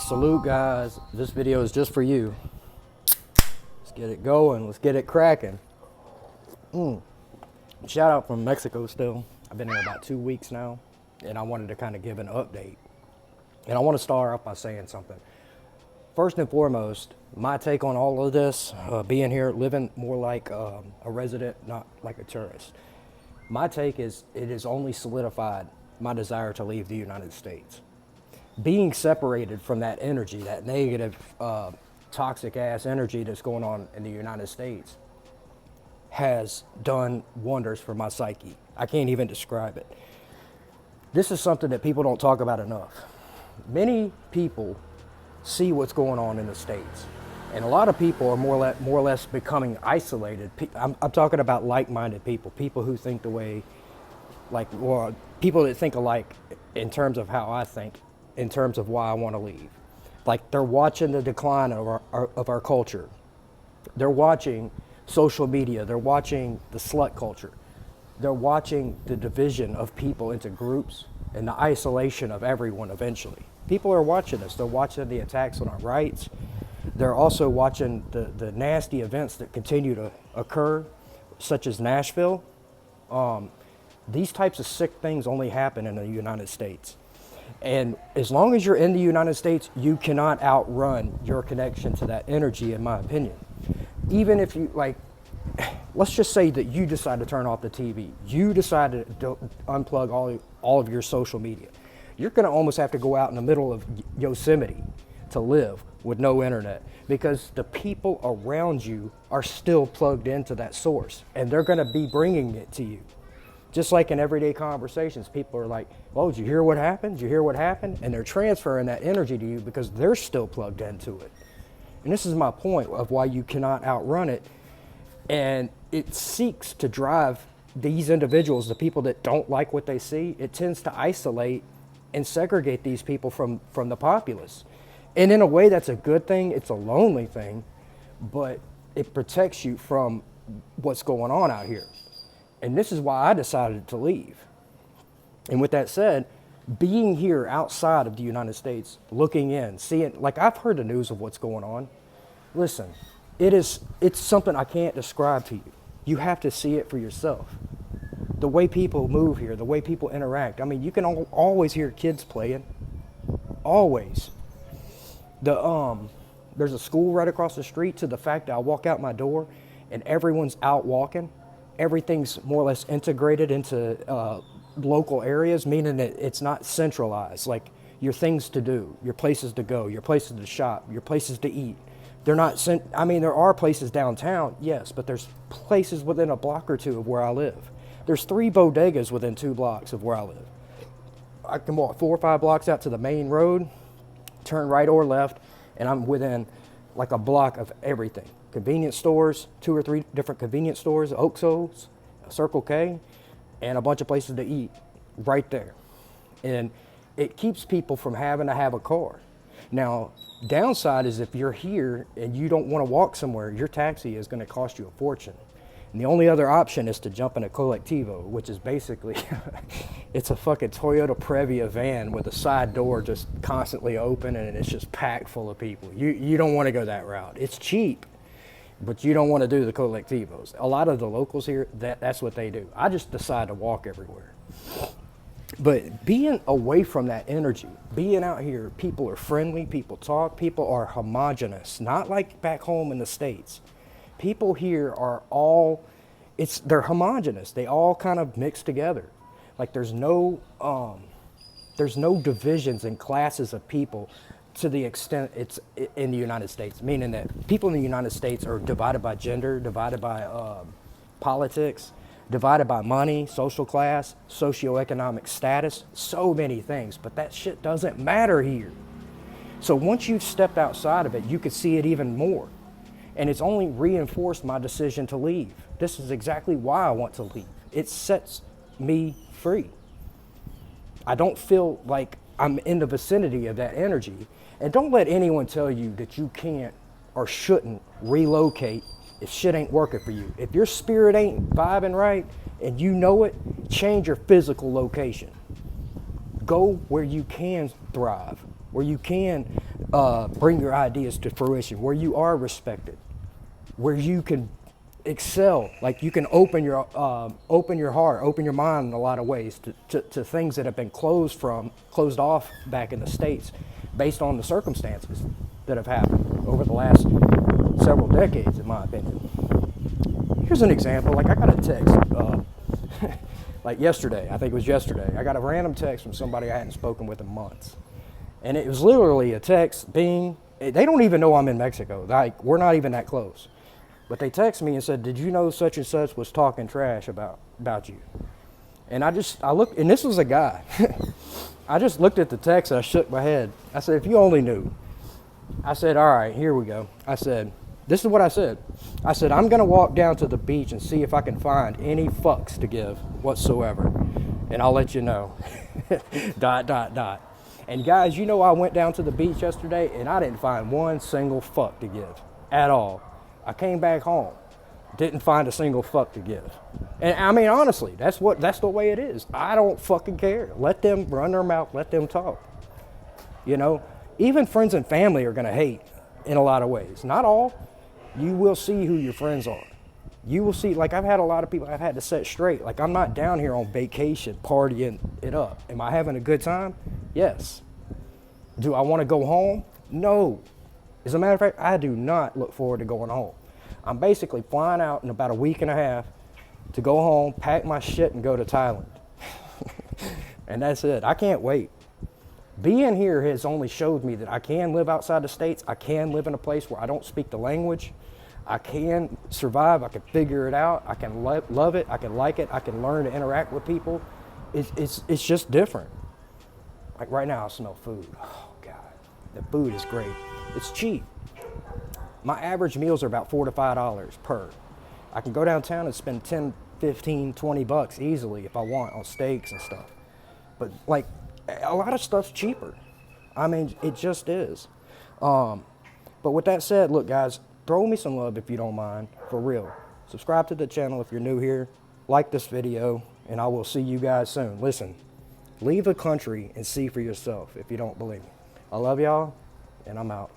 Salute, guys. This video is just for you. Let's get it going. Let's get it cracking. Shout out from Mexico still. I've been here about 2 weeks now, and I wanted to kind of give an update. And I want to start off by saying something. First and foremost, my take on all of this, being here, living more like a resident, not like a tourist. My take is it has only solidified my desire to leave the United States. Being separated from that energy, that negative, toxic ass energy that's going on in the United States has done wonders for my psyche. I can't even describe it. This is something that people don't talk about enough. Many people see what's going on in the States, and a lot of people are more or less becoming isolated. I'm talking about like-minded people, people who think the way, or people that think alike in terms of how I think, in terms of why I want to leave. Like, they're watching the decline of our culture. They're watching social media. They're watching the slut culture. They're watching the division of people into groups and the isolation of everyone eventually. People are watching this. They're watching the attacks on our rights. They're also watching the nasty events that continue to occur, such as Nashville. These types of sick things only happen in the United States. And as long as you're in the United States, you cannot outrun your connection to that energy, in my opinion. Even if you, let's just say that you decide to turn off the TV. You decide to unplug all of your social media. You're going to almost have to go out in the middle of Yosemite to live with no internet, because the people around you are still plugged into that source, and they're going to be bringing it to you. Just like in everyday conversations, people are like, "Oh, did you hear what happened? Did you hear what happened?" And they're transferring that energy to you because they're still plugged into it. And this is my point of why you cannot outrun it. And it seeks to drive these individuals, the people that don't like what they see, it tends to isolate and segregate these people from the populace. And in a way, that's a good thing. It's a lonely thing, but it protects you from what's going on out here. And this is why I decided to leave. And with that said, being here outside of the United States, looking in, seeing, I've heard the news of what's going on. Listen, it's something I can't describe to you. You have to see it for yourself. The way people move here, the way people interact. I mean, you can always hear kids playing. Always. There's a school right across the street, to the fact that I walk out my door and everyone's out walking. Everything's more or less integrated into local areas, meaning that it's not centralized. Like, your things to do, your places to go, your places to shop, your places to eat. They're not, there are places downtown, yes, but there's places within a block or two of where I live. There's 3 bodegas within 2 blocks of where I live. I can walk 4 or 5 blocks out to the main road, turn right or left, and I'm within like a block of everything. Convenience stores, 2 or 3 different convenience stores, Oxxo's, Circle K, and a bunch of places to eat right there. And it keeps people from having to have a car. Now, downside is if you're here and you don't want to walk somewhere, your taxi is going to cost you a fortune. And the only other option is to jump in a Colectivo, which is basically, it's a fucking Toyota Previa van with a side door just constantly open, and it's just packed full of people. You don't want to go that route. It's cheap, but you don't want to do the Colectivos. A lot of the locals here, that's what they do. I just decide to walk everywhere. But being away from that energy, being out here, people are friendly, people talk, people are homogenous, not like back home in the States. People here are they're homogenous. They all kind of mix together. Like, there's no divisions and classes of people to the extent it's in the United States, meaning that people in the United States are divided by gender, divided by politics, divided by money, social class, socioeconomic status, so many things. But that shit doesn't matter here. So once you've stepped outside of it, you could see it even more. And it's only reinforced my decision to leave. This is exactly why I want to leave. It sets me free. I don't feel like I'm in the vicinity of that energy. And don't let anyone tell you that you can't or shouldn't relocate if shit ain't working for you. If your spirit ain't vibing right and you know it, change your physical location. Go where you can thrive, where you can bring your ideas to fruition, where you are respected, where you can excel, like you can open your heart, open your mind in a lot of ways to things that have been closed off back in the States based on the circumstances that have happened over the last several decades, in my opinion. Here's an example. Like I got a text, like yesterday, I think it was yesterday, I got a random text from somebody I hadn't spoken with in months. And it was literally a text, bing. They don't even know I'm in Mexico. Like, we're not even that close. But they text me and said, did you know such and such was talking trash about you? And I looked, and this was a guy. I just looked at the text and I shook my head. I said, if you only knew. I said, all right, here we go. I said, this is what I said. I said, I'm going to walk down to the beach and see if I can find any fucks to give whatsoever. And I'll let you know. ... And guys, you know I went down to the beach yesterday and I didn't find one single fuck to give at all. I came back home, didn't find a single fuck to give. And I mean, honestly, that's the way it is. I don't fucking care. Let them run their mouth, let them talk. You know, even friends and family are gonna hate in a lot of ways. Not all. You will see who your friends are. You will see, like I've had a lot of people I've had to set straight. Like I'm not down here on vacation, partying it up. Am I having a good time? Yes. Do I want to go home? No. As a matter of fact, I do not look forward to going home. I'm basically flying out in about a week and a half to go home, pack my shit, and go to Thailand. And that's it. I can't wait. Being here has only showed me that I can live outside the States. I can live in a place where I don't speak the language. I can survive. I can figure it out. I can love it. I can like it. I can learn to interact with people. It's just different. Like right now, I smell food. Oh, God. The food is great. It's cheap. My average meals are about $4 to $5 per. I can go downtown and spend 10, 15, 20 bucks easily if I want on steaks and stuff. But like a lot of stuff's cheaper. I mean, it just is. But with that said, look guys, throw me some love if you don't mind, for real. Subscribe to the channel if you're new here. Like this video, and I will see you guys soon. Listen, leave the country and see for yourself if you don't believe me. I love y'all, and I'm out.